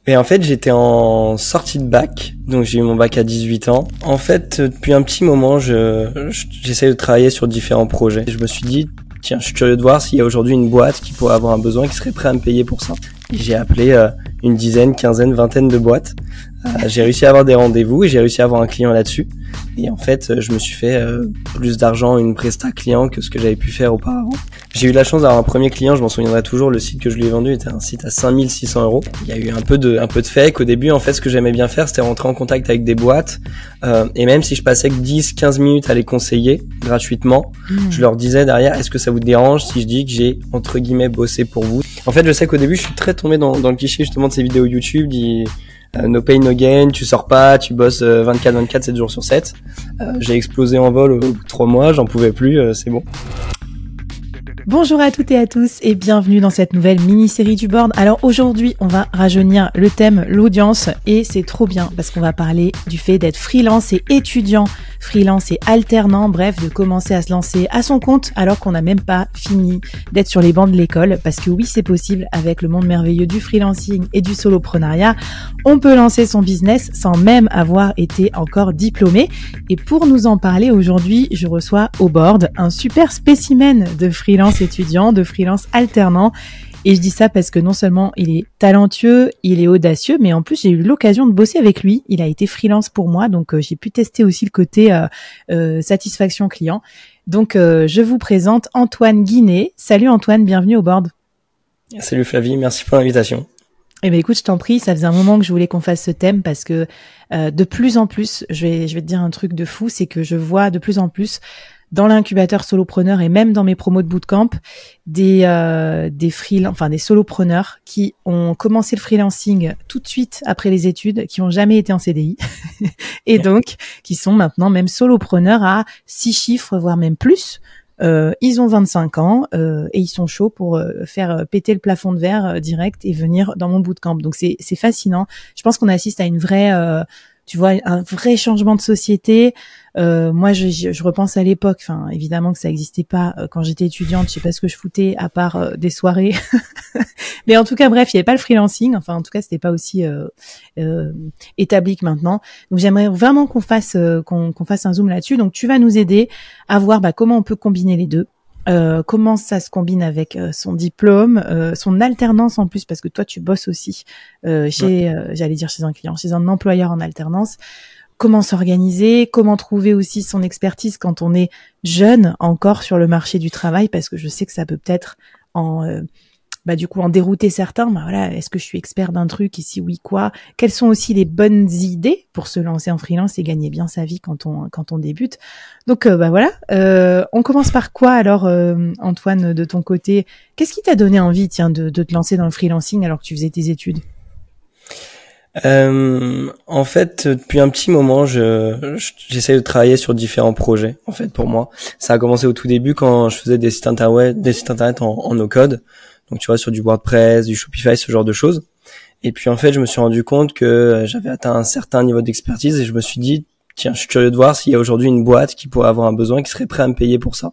Et en fait, j'étais en sortie de bac, donc j'ai eu mon bac à 18 ans. En fait, depuis un petit moment, j'essaie de travailler sur différents projets. Je me suis dit, tiens, je suis curieux de voir s'il y a aujourd'hui une boîte qui pourrait avoir un besoin, qui serait prêt à me payer pour ça. Et j'ai appelé une dizaine, quinzaine, vingtaine de boîtes. J'ai réussi à avoir des rendez-vous et j'ai réussi à avoir un client là-dessus. Et en fait, je me suis fait plus d'argent, une presta client que ce que j'avais pu faire auparavant. J'ai eu la chance d'avoir un premier client, je m'en souviendrai toujours, le site que je lui ai vendu était un site à 5600 €. Il y a eu un peu de fake. Au début, en fait, ce que j'aimais bien faire, c'était rentrer en contact avec des boîtes. Et même si je passais que 10-15 minutes à les conseiller gratuitement, je leur disais derrière, est-ce que ça vous dérange si je dis que j'ai, entre guillemets, bossé pour vous? En fait, je sais qu'au début, je suis très tombé dans le cliché justement de ces vidéos YouTube, no pain, no gain, tu sors pas, tu bosses 24/24, 7 jours sur 7. J'ai explosé en vol au bout de 3 mois, j'en pouvais plus, c'est bon. Bonjour à toutes et à tous et bienvenue dans cette nouvelle mini-série du board. Alors aujourd'hui, on va rajeunir le thème, l'audience, et c'est trop bien parce qu'on va parler du fait d'être freelance et étudiant, freelance et alternant, bref, de commencer à se lancer à son compte alors qu'on n'a même pas fini d'être sur les bancs de l'école, parce que oui, c'est possible avec le monde merveilleux du freelancing et du soloprenariat. On peut lancer son business sans même avoir été encore diplômé. Et pour nous en parler aujourd'hui, je reçois au board un super spécimen de freelance étudiant, de freelance alternant. Et je dis ça parce que non seulement il est talentueux, il est audacieux, mais en plus j'ai eu l'occasion de bosser avec lui. Il a été freelance pour moi, donc j'ai pu tester aussi le côté satisfaction client. Donc je vous présente Antoine Guinet. Salut Antoine, bienvenue au board. Salut Flavie, merci pour l'invitation. Eh ben écoute, je t'en prie, ça faisait un moment que je voulais qu'on fasse ce thème parce que de plus en plus, je vais te dire un truc de fou, c'est que je vois de plus en plus dans l'incubateur solopreneur et même dans mes promos de bootcamp des solopreneurs qui ont commencé le freelancing tout de suite après les études, qui ont jamais été en CDI et donc qui sont maintenant même solopreneurs à 6 chiffres voire même plus. Ils ont 25 ans et ils sont chauds pour faire péter le plafond de verre direct et venir dans mon bootcamp. Donc c'est fascinant. Je pense qu'on assiste à une vraie tu vois, un vrai changement de société. Moi, je repense à l'époque. Enfin, évidemment que ça n'existait pas quand j'étais étudiante. Je sais pas ce que je foutais à part des soirées. Mais en tout cas, bref, il y avait pas le freelancing. Enfin, en tout cas, c'était pas aussi établi que maintenant. Donc, j'aimerais vraiment qu'on fasse un zoom là-dessus. Donc, tu vas nous aider à voir comment on peut combiner les deux. Comment ça se combine avec son diplôme, son alternance en plus, parce que toi tu bosses aussi j'allais dire chez un client, chez un employeur en alternance. Comment s'organiser, comment trouver aussi son expertise quand on est jeune encore sur le marché du travail, parce que je sais que ça peut peut-être en dérouter certains. Voilà, est-ce que je suis expert d'un truc ici, oui quoi? Quelles sont aussi les bonnes idées pour se lancer en freelance et gagner bien sa vie quand on débute? Donc voilà, on commence par quoi alors, Antoine, de ton côté? Qu'est-ce qui t'a donné envie, tiens, de te lancer dans le freelancing alors que tu faisais tes études? En fait, depuis un petit moment, j'essaie de travailler sur différents projets. En fait, pour moi, ça a commencé au tout début quand je faisais des sites internet en no-code. Donc, tu vois, sur du WordPress, du Shopify, ce genre de choses. Et puis, en fait, je me suis rendu compte que j'avais atteint un certain niveau d'expertise et je me suis dit, tiens, je suis curieux de voir s'il y a aujourd'hui une boîte qui pourrait avoir un besoin, qui serait prêt à me payer pour ça.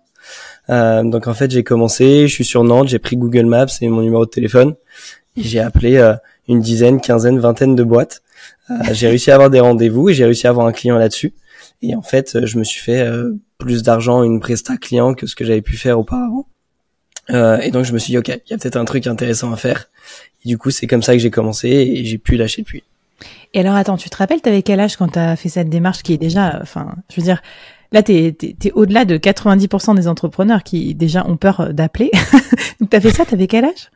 Donc, en fait, j'ai commencé, je suis sur Nantes, j'ai pris Google Maps et mon numéro de téléphone et j'ai appelé une dizaine, quinzaine, vingtaine de boîtes. J'ai réussi à avoir des rendez-vous et j'ai réussi à avoir un client là-dessus. Et en fait, je me suis fait plus d'argent, une presta client que ce que j'avais pu faire auparavant. Et donc je me suis dit ok, il y a peut-être un truc intéressant à faire. Et du coup c'est comme ça que j'ai commencé et j'ai pu lâcher depuis. Et alors attends, tu te rappelles t'avais quel âge quand t'as fait cette démarche qui est déjà, je veux dire, là t'es au-delà de 90% des entrepreneurs qui déjà ont peur d'appeler. Donc t'as fait ça, t'avais quel âge?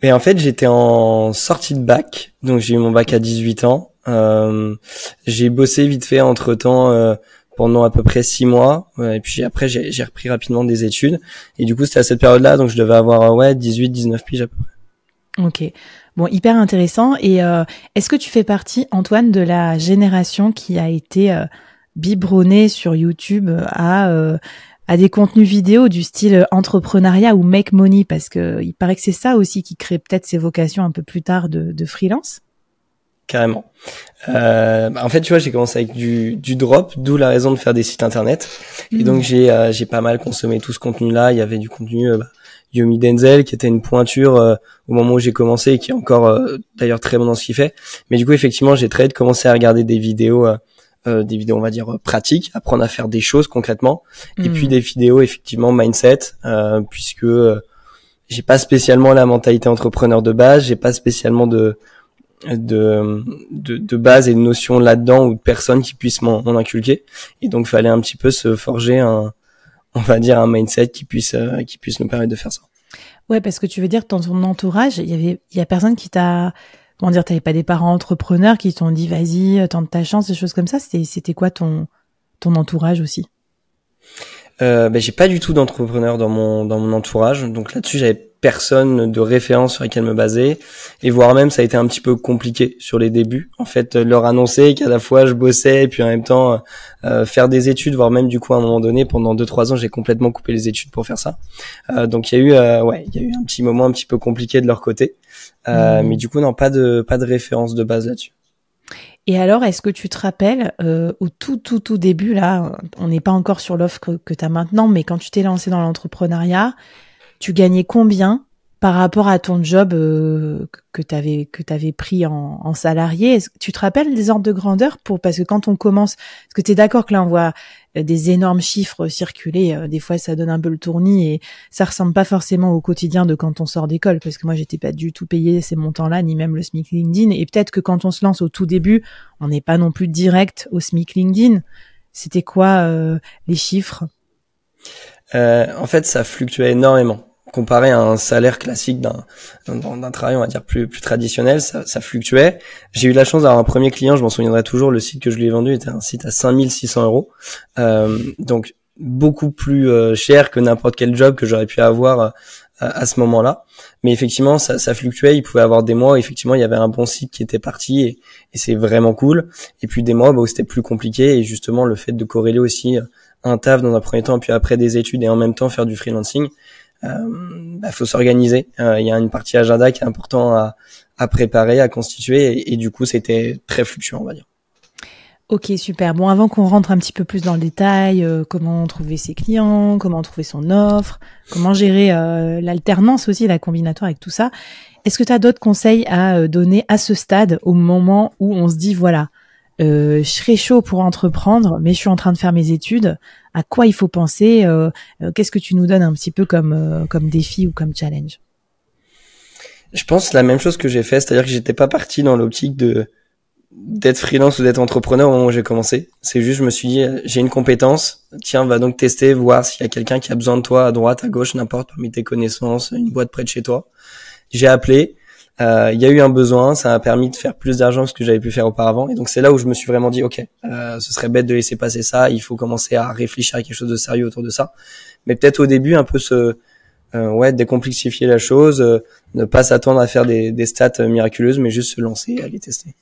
Mais en fait j'étais en sortie de bac, donc j'ai eu mon bac à 18 ans. J'ai bossé vite fait entre-temps pendant à peu près 6 mois, et puis après j'ai repris rapidement des études, et du coup c'était à cette période-là, donc je devais avoir 18-19 piges à peu près. Ok, bon, hyper intéressant. Et est-ce que tu fais partie, Antoine, de la génération qui a été biberonnée sur YouTube à des contenus vidéo du style entrepreneuriat ou make money, parce que il paraît que c'est ça aussi qui crée peut-être ces vocations un peu plus tard de freelance? Carrément. En fait, tu vois, j'ai commencé avec du drop, d'où la raison de faire des sites internet. Et donc j'ai pas mal consommé tout ce contenu-là. Il y avait du contenu Yomi Denzel, qui était une pointure au moment où j'ai commencé et qui est encore d'ailleurs très bon dans ce qu'il fait. Mais du coup, effectivement, j'ai très vite commencé à regarder des vidéos, on va dire pratiques, apprendre à faire des choses concrètement, et puis des vidéos effectivement mindset, puisque j'ai pas spécialement la mentalité entrepreneur de base, j'ai pas spécialement de base et de notions là-dedans ou de personnes qui puissent m'en inculquer, et donc fallait un petit peu se forger on va dire un mindset qui puisse nous permettre de faire ça. Ouais, parce que tu veux dire que dans ton entourage, il y a personne qui t'a, comment dire, t'avais pas des parents entrepreneurs qui t'ont dit vas-y, tente ta chance, des choses comme ça. C'était quoi ton entourage aussi? J'ai pas du tout d'entrepreneur dans mon entourage, donc là-dessus j'avais personne de référence sur laquelle me baser, et voire même ça a été un petit peu compliqué sur les débuts. En fait, leur annoncer qu'à la fois je bossais et puis en même temps faire des études, voire même du coup à un moment donné pendant 2-3 ans j'ai complètement coupé les études pour faire ça. Donc il y a eu un petit moment un petit peu compliqué de leur côté, mais du coup non, pas de référence de base là-dessus. Et alors, est-ce que tu te rappelles, au tout début, là, on n'est pas encore sur l'offre que tu as maintenant, mais quand tu t'es lancé dans l'entrepreneuriat, tu gagnais combien par rapport à ton job que t'avais pris en salarié? Tu te rappelles des ordres de grandeur parce que quand on commence, est-ce que tu es d'accord que là on voit des énormes chiffres circuler, des fois ça donne un peu le tournis et ça ressemble pas forcément au quotidien de quand on sort d'école, parce que moi j'étais pas du tout payée ces montants-là, ni même le SMIC LinkedIn, et peut-être que quand on se lance au tout début, on n'est pas non plus direct au SMIC LinkedIn. C'était quoi les chiffres? En fait, ça fluctuait énormément. Comparé à un salaire classique d'un travail, on va dire, plus traditionnel, ça fluctuait. J'ai eu la chance d'avoir un premier client, je m'en souviendrai toujours, le site que je lui ai vendu était un site à 5 600 €. Donc, beaucoup plus cher que n'importe quel job que j'aurais pu avoir à ce moment-là. Mais effectivement, ça fluctuait. Il pouvait avoir des mois où effectivement, il y avait un bon site qui était parti et c'est vraiment cool. Et puis des mois où c'était plus compliqué, et justement, le fait de corréler aussi un taf dans un premier temps, puis après des études et en même temps faire du freelancing, faut s'organiser. Il y a une partie agenda qui est important à préparer, à constituer, et du coup c'était très fluctuant, on va dire. Ok, super. Bon, avant qu'on rentre un petit peu plus dans le détail, comment trouver ses clients, comment trouver son offre, comment gérer l'alternance aussi, la combinatoire avec tout ça, est-ce que tu as d'autres conseils à donner à ce stade, au moment où on se dit, voilà, je serais chaud pour entreprendre, mais je suis en train de faire mes études, à quoi il faut penser, qu'est-ce que tu nous donnes un petit peu comme défi ou comme challenge? Je pense la même chose que j'ai fait, c'est-à-dire que j'étais pas parti dans l'optique d'être freelance ou d'être entrepreneur au moment où j'ai commencé. C'est juste, je me suis dit, j'ai une compétence, tiens, va donc tester, voir s'il y a quelqu'un qui a besoin de toi à droite, à gauche, n'importe, parmi tes connaissances, une boîte près de chez toi. J'ai appelé, il y a eu un besoin, ça m'a permis de faire plus d'argent que ce que j'avais pu faire auparavant, et donc c'est là où je me suis vraiment dit, ok, ce serait bête de laisser passer ça, il faut commencer à réfléchir à quelque chose de sérieux autour de ça. Mais peut-être au début, un peu décomplexifier la chose, ne pas s'attendre à faire des stats miraculeuses, mais juste se lancer et aller tester.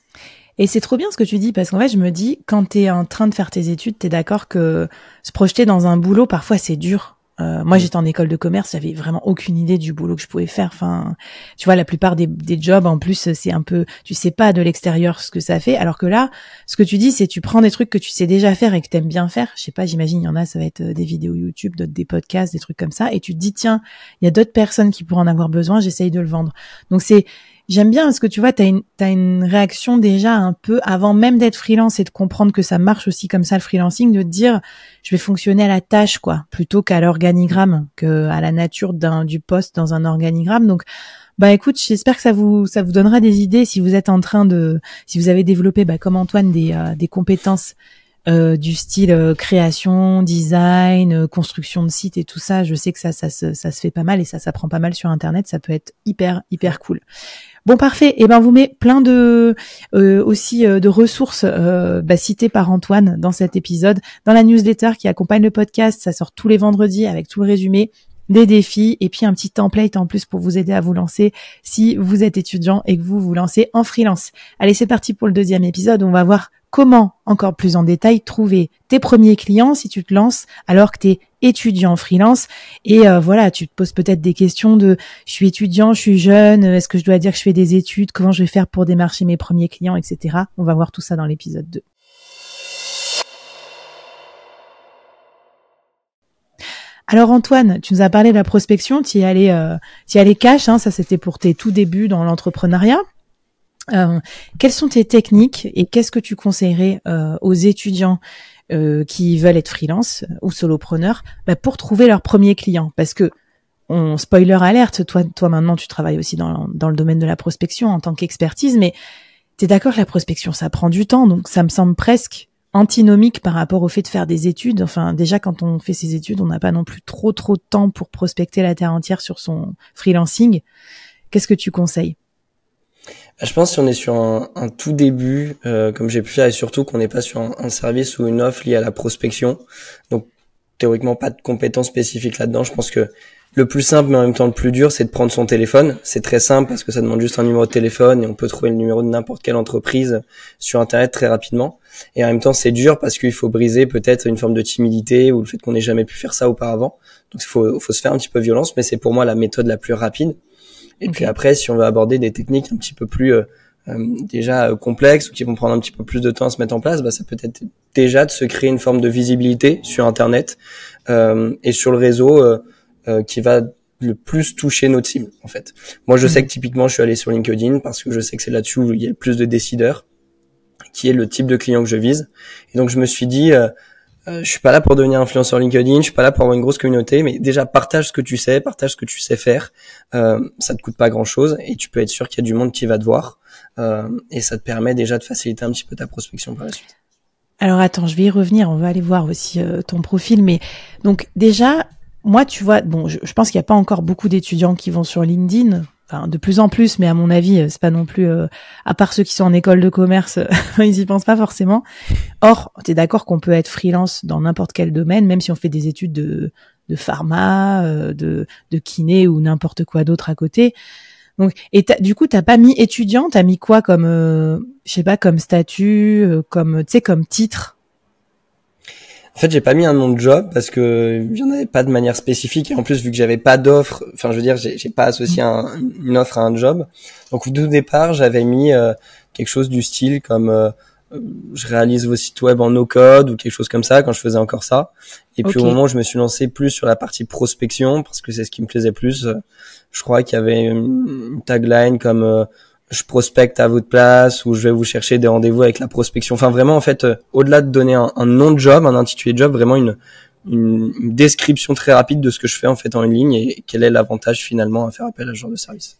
Et c'est trop bien ce que tu dis, parce qu'en fait, je me dis, quand t'es en train de faire tes études, t'es d'accord que se projeter dans un boulot, parfois, c'est dur. Moi, j'étais en école de commerce, j'avais vraiment aucune idée du boulot que je pouvais faire. Enfin, tu vois, la plupart des jobs, en plus, c'est un peu, tu sais pas de l'extérieur ce que ça fait. Alors que là, ce que tu dis, c'est tu prends des trucs que tu sais déjà faire et que t'aimes bien faire. Je sais pas, j'imagine, il y en a, ça va être des vidéos YouTube, d'autres des podcasts, des trucs comme ça. Et tu te dis, tiens, il y a d'autres personnes qui pourraient en avoir besoin, j'essaye de le vendre. Donc j'aime bien parce que tu vois, t'as une réaction déjà un peu avant même d'être freelance et de comprendre que ça marche aussi comme ça le freelancing, de te dire je vais fonctionner à la tâche quoi, plutôt qu'à l'organigramme, que à la nature du poste dans un organigramme. Donc écoute, j'espère que ça vous donnera des idées si vous êtes en train si vous avez développé comme Antoine des compétences du style création, design, construction de sites et tout ça. Je sais que ça se fait pas mal et ça s'apprend pas mal sur internet, ça peut être hyper cool. Bon, parfait. Et on vous met plein de ressources citées par Antoine dans cet épisode, dans la newsletter qui accompagne le podcast. Ça sort tous les vendredis avec tout le résumé, des défis et puis un petit template en plus pour vous aider à vous lancer si vous êtes étudiant et que vous vous lancez en freelance. Allez, c'est parti pour le deuxième épisode. On va voir comment, encore plus en détail, trouver tes premiers clients si tu te lances alors que tu es étudiant en freelance. Et voilà, tu te poses peut-être des questions de je suis étudiant, je suis jeune, est-ce que je dois dire que je fais des études, comment je vais faire pour démarcher mes premiers clients, etc. On va voir tout ça dans l'épisode 2. Alors Antoine, tu nous as parlé de la prospection, tu y allais cash, hein, ça c'était pour tes tout débuts dans l'entrepreneuriat. Quelles sont tes techniques et qu'est-ce que tu conseillerais aux étudiants qui veulent être freelance ou solopreneurs pour trouver leur premier client? Parce que, spoiler alerte, toi maintenant tu travailles aussi dans le domaine de la prospection en tant qu'expertise, mais t'es d'accord que la prospection ça prend du temps, donc ça me semble presque antinomique par rapport au fait de faire des études. Enfin, déjà quand on fait ses études, on n'a pas non plus trop de temps pour prospecter la terre entière sur son freelancing. Qu'est-ce que tu conseilles? Je pense que si on est sur un tout début, comme j'ai pu faire, et surtout qu'on n'est pas sur un service ou une offre liée à la prospection, donc théoriquement pas de compétences spécifiques là-dedans, je pense que le plus simple mais en même temps le plus dur, c'est de prendre son téléphone. C'est très simple parce que ça demande juste un numéro de téléphone et on peut trouver le numéro de n'importe quelle entreprise sur Internet très rapidement. Et en même temps, c'est dur parce qu'il faut briser peut-être une forme de timidité ou le fait qu'on n'ait jamais pu faire ça auparavant. Donc il faut se faire un petit peu violence, mais c'est pour moi la méthode la plus rapide. Et puis après, si on veut aborder des techniques un petit peu plus déjà complexes ou qui vont prendre un petit peu plus de temps à se mettre en place, ça peut être déjà de se créer une forme de visibilité sur Internet et sur le réseau qui va le plus toucher notre cible, en fait. Moi, je sais que typiquement, je suis allé sur LinkedIn parce que je sais que c'est là-dessus où il y a le plus de décideurs, qui est le type de client que je vise. Et donc, je me suis dit, je suis pas là pour devenir influenceur LinkedIn, je suis pas là pour avoir une grosse communauté, mais déjà, partage ce que tu sais, partage ce que tu sais faire. Ça te coûte pas grand-chose et tu peux être sûr qu'il y a du monde qui va te voir. Et ça te permet déjà de faciliter un petit peu ta prospection par la suite. Alors attends, je vais y revenir, on va aller voir aussi ton profil. Mais donc déjà, moi, tu vois, bon, je pense qu'il n'y a pas encore beaucoup d'étudiants qui vont sur LinkedIn, enfin de plus en plus, mais à mon avis, c'est pas non plus, à part ceux qui sont en école de commerce, ils y pensent pas forcément. Or, t'es d'accord qu'on peut être freelance dans n'importe quel domaine, même si on fait des études de pharma, de kiné ou n'importe quoi d'autre à côté. Donc, et du coup, t'as pas mis étudiant, t'as mis quoi comme, je sais pas, comme statut, comme, tu sais, comme titre? En fait, j'ai pas mis un nom de job parce que il y en avait pas de manière spécifique et en plus vu que j'avais pas d'offre, enfin je veux dire, j'ai pas associé une offre à un job. Donc au tout départ, j'avais mis quelque chose du style comme je réalise vos sites web en no code ou quelque chose comme ça quand je faisais encore ça. Et puis au moment où je me suis lancé plus sur la partie prospection parce que c'est ce qui me plaisait plus, je crois qu'il y avait une tagline comme je prospecte à votre place ou je vais vous chercher des rendez-vous avec la prospection. Enfin vraiment en fait au-delà de donner un nom de job, un intitulé de job, vraiment une description très rapide de ce que je fais en fait en une ligne et quel est l'avantage finalement à faire appel à ce genre de service.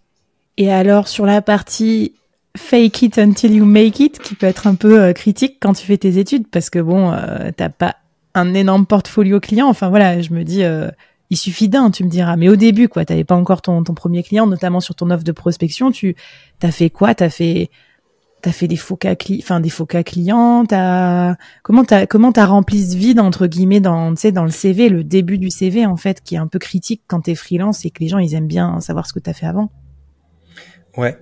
Et alors sur la partie fake it until you make it, qui peut être un peu critique quand tu fais tes études parce que bon, t'as pas un énorme portfolio client. Enfin voilà, je me dis il suffit d'un, tu me diras. Mais au début, quoi, t'avais pas encore ton premier client, notamment sur ton offre de prospection. T'as fait quoi? T'as fait des faux cas clients. Comment t'as rempli ce vide entre guillemets dans le CV, le début du CV en fait, qui est un peu critique quand t'es freelance et que les gens ils aiment bien savoir ce que t'as fait avant. Ouais.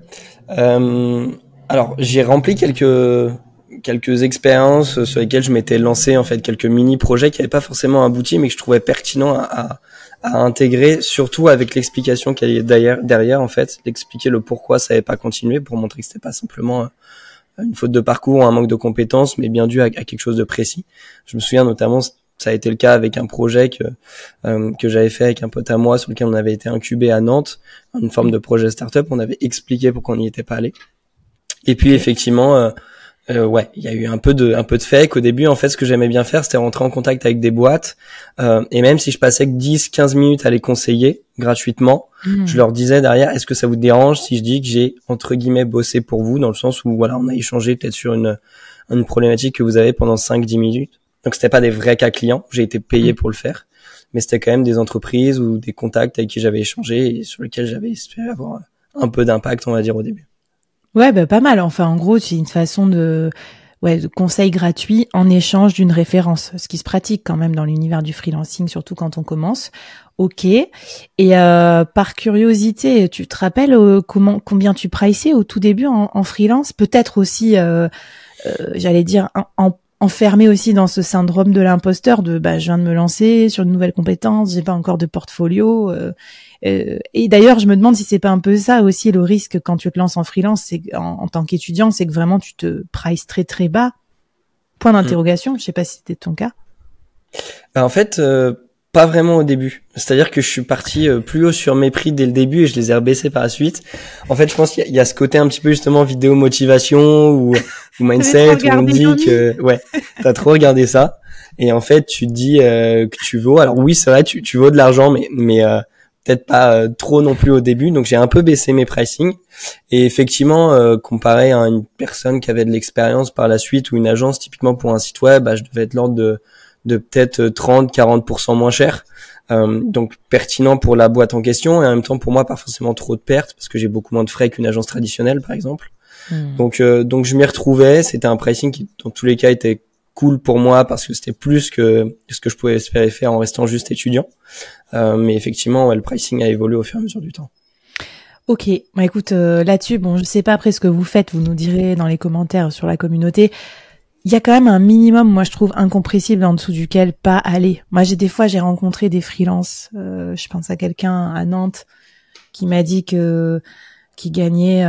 Alors j'ai rempli quelques expériences sur lesquelles je m'étais lancé en fait, quelques mini projets qui n'avaient pas forcément abouti mais que je trouvais pertinent à intégrer, surtout avec l'explication qu'il y a derrière en fait, d'expliquer le pourquoi ça n'avait pas continué pour montrer que c'était pas simplement une faute de parcours ou un manque de compétences mais bien dû à quelque chose de précis. Je me souviens notamment, ça a été le cas avec un projet que j'avais fait avec un pote à moi sur lequel on avait été incubé à Nantes, une forme de projet startup, on avait expliqué pourquoi on n'y était pas allé. Et puis effectivement ouais, il y a eu un peu de fake au début. En fait, ce que j'aimais bien faire, c'était rentrer en contact avec des boîtes et même si je passais que 10-15 minutes à les conseiller gratuitement, je leur disais derrière, est-ce que ça vous dérange si je dis que j'ai entre guillemets bossé pour vous, dans le sens où voilà, on a échangé peut-être sur une problématique que vous avez pendant 5-10 minutes. Donc c'était pas des vrais cas clients, j'ai été payé pour le faire, mais c'était quand même des entreprises ou des contacts avec qui j'avais échangé et sur lesquels j'avais espéré avoir un peu d'impact, on va dire, au début. Ouais, pas mal. Enfin, en gros, c'est une façon de conseils gratuits en échange d'une référence, ce qui se pratique quand même dans l'univers du freelancing, surtout quand on commence. Ok. Et par curiosité, tu te rappelles combien tu priçais au tout début en freelance? Peut-être aussi, j'allais dire, enfermé aussi dans ce syndrome de l'imposteur de je viens de me lancer sur de nouvelles compétences, j'ai pas encore de portfolio. Et d'ailleurs, je me demande si c'est pas un peu ça aussi le risque quand tu te lances en freelance, c'est en tant qu'étudiant, c'est que vraiment tu te prices très très bas. Point d'interrogation. Je sais pas si c'était ton cas. En fait, Pas vraiment au début. C'est-à-dire que je suis parti plus haut sur mes prix dès le début et je les ai rebaissés par la suite. En fait, je pense qu'il y a ce côté un petit peu justement vidéo motivation ou mindset où on dit que ouais, t'as trop regardé ça. Et en fait, tu te dis que tu vaux. Alors oui, c'est vrai, tu vaux de l'argent, mais peut-être pas trop non plus au début. Donc j'ai un peu baissé mes pricing. Et effectivement, comparé à une personne qui avait de l'expérience par la suite ou une agence, typiquement pour un site web, je devais être l'ordre de peut-être 30-40% moins cher. Donc pertinent pour la boîte en question et en même temps pour moi pas forcément trop de pertes parce que j'ai beaucoup moins de frais qu'une agence traditionnelle par exemple. Donc je m'y retrouvais, c'était un pricing qui dans tous les cas était cool pour moi parce que c'était plus que ce que je pouvais espérer faire en restant juste étudiant. Mais effectivement, ouais, le pricing a évolué au fur et à mesure du temps. Ok, bah écoute, là-dessus, bon, je sais pas après ce que vous faites, vous nous direz dans les commentaires sur la communauté. Il y a quand même un minimum, moi je trouve incompressible en dessous duquel pas aller. Moi j'ai rencontré des freelances, je pense à quelqu'un à Nantes qui m'a dit qui gagnait,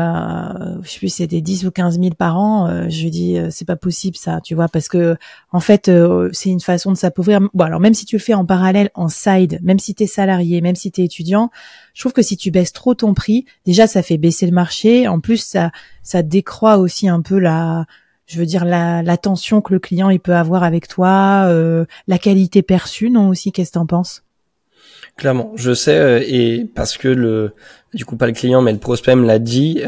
je sais plus, c'était 10 ou 15 000 par an. Je lui dis, c'est pas possible ça, tu vois, parce que en fait, c'est une façon de s'appauvrir. Bon, alors même si tu le fais en parallèle, en side, même si t'es salarié, même si t'es étudiant, je trouve que si tu baisses trop ton prix, déjà ça fait baisser le marché. En plus, ça décroît aussi un peu la tension que le client il peut avoir avec toi, la qualité perçue, non aussi, qu'est-ce que t'en penses? Clairement, je sais et parce que du coup pas le client mais le prospect me l'a dit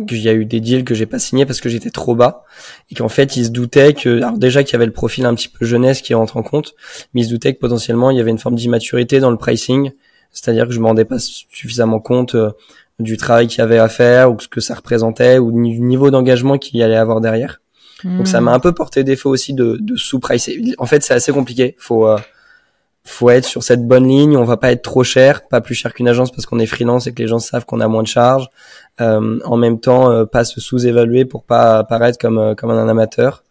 qu'il y a eu des deals que j'ai pas signés parce que j'étais trop bas et qu'en fait il se doutait que alors déjà qu'il y avait le profil un petit peu jeunesse qui rentre en compte, mais il se doutait que potentiellement il y avait une forme d'immaturité dans le pricing, c'est-à-dire que je me rendais pas suffisamment compte du travail qu'il y avait à faire ou ce que ça représentait ou du niveau d'engagement qu'il y allait avoir derrière. Donc ça m'a un peu porté défaut aussi de sous-pricer. En fait, c'est assez compliqué. Faut être sur cette bonne ligne. On va pas être trop cher, pas plus cher qu'une agence parce qu'on est freelance et que les gens savent qu'on a moins de charges. En même temps, pas se sous-évaluer pour pas apparaître comme un amateur.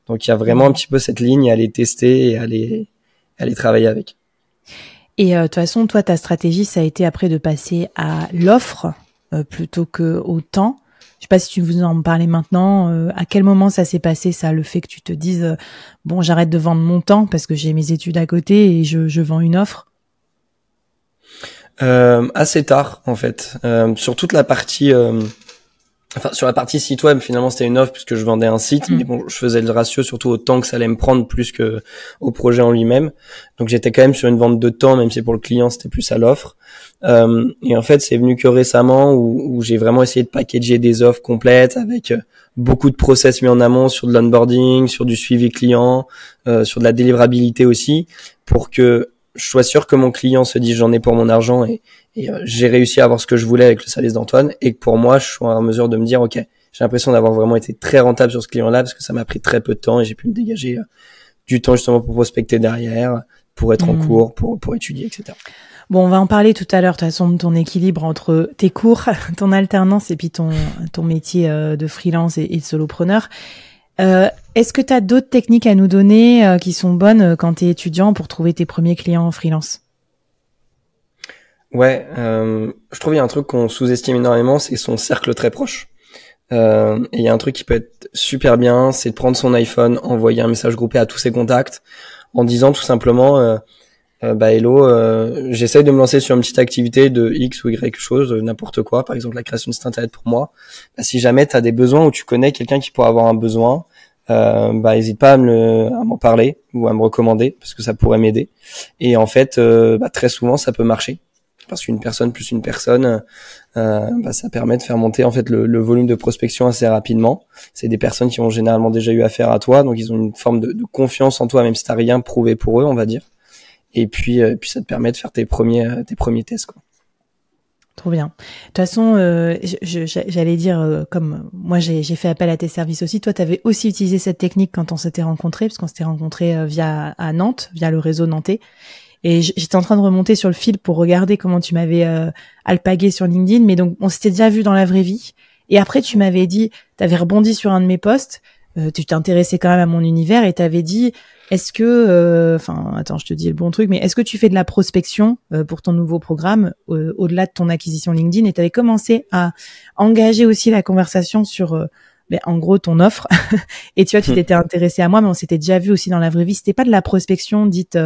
Donc il y a vraiment un petit peu cette ligne à aller tester et à aller travailler avec. Et de toute façon, toi, ta stratégie, ça a été après de passer à l'offre plutôt que au temps. Je sais pas si tu veux en parler maintenant. À quel moment ça s'est passé, ça, le fait que tu te dises bon, j'arrête de vendre mon temps parce que j'ai mes études à côté et je vends une offre? Assez tard, en fait. Sur toute la partie, sur la partie site web, finalement, c'était une offre puisque je vendais un site, mais bon, je faisais le ratio surtout au temps que ça allait me prendre plus que au projet en lui-même. Donc j'étais quand même sur une vente de temps, même si pour le client c'était plus à l'offre. Et en fait, c'est venu que récemment où j'ai vraiment essayé de packager des offres complètes avec beaucoup de process mis en amont sur de l'onboarding, sur du suivi client, sur de la délivrabilité aussi, pour que je sois sûr que mon client se dise j'en ai pour mon argent et j'ai réussi à avoir ce que je voulais avec le service d'Antoine et que pour moi, je sois en mesure de me dire ok, j'ai l'impression d'avoir vraiment été très rentable sur ce client-là parce que ça m'a pris très peu de temps et j'ai pu me dégager du temps justement pour prospecter derrière, pour être en cours, pour étudier, etc. Bon, on va en parler tout à l'heure, de toute façon, de ton équilibre entre tes cours, ton alternance et puis ton métier de freelance et de solopreneur. Est-ce que tu as d'autres techniques à nous donner qui sont bonnes quand tu es étudiant pour trouver tes premiers clients en freelance? Ouais, je trouve il y a un truc qu'on sous-estime énormément, c'est son cercle très proche. Et il y a un truc qui peut être super bien, c'est de prendre son iPhone, envoyer un message groupé à tous ses contacts en disant tout simplement hello, j'essaye de me lancer sur une petite activité de X ou Y chose, n'importe quoi, par exemple la création de site internet pour moi. Si jamais tu as des besoins ou tu connais quelqu'un qui pourrait avoir un besoin, hésite pas à m'en parler ou à me recommander parce que ça pourrait m'aider. Et en fait, très souvent ça peut marcher parce qu'une personne plus une personne, ça permet de faire monter en fait le volume de prospection assez rapidement. C'est des personnes qui ont généralement déjà eu affaire à toi, donc ils ont une forme de confiance en toi même si t'as rien prouvé pour eux, on va dire. Et puis ça te permet de faire tes premiers tests, quoi. Trop bien. De toute façon, j'allais dire, comme moi j'ai fait appel à tes services aussi, toi tu avais aussi utilisé cette technique quand on s'était rencontrés, parce qu'on s'était rencontrés à Nantes, via le réseau nantais. Et j'étais en train de remonter sur le fil pour regarder comment tu m'avais alpagué sur LinkedIn, mais donc on s'était déjà vu dans la vraie vie. Et après tu m'avais dit, t'avais rebondi sur un de mes posts, tu t'intéressais quand même à mon univers et t'avais dit, est-ce que, attends, je te dis le bon truc, mais est-ce que tu fais de la prospection pour ton nouveau programme au-delà de ton acquisition LinkedIn? Et t'avais commencé à engager aussi la conversation sur en gros ton offre. Et tu vois, tu t'étais intéressé à moi, mais on s'était déjà vu aussi dans la vraie vie. C'était pas de la prospection dite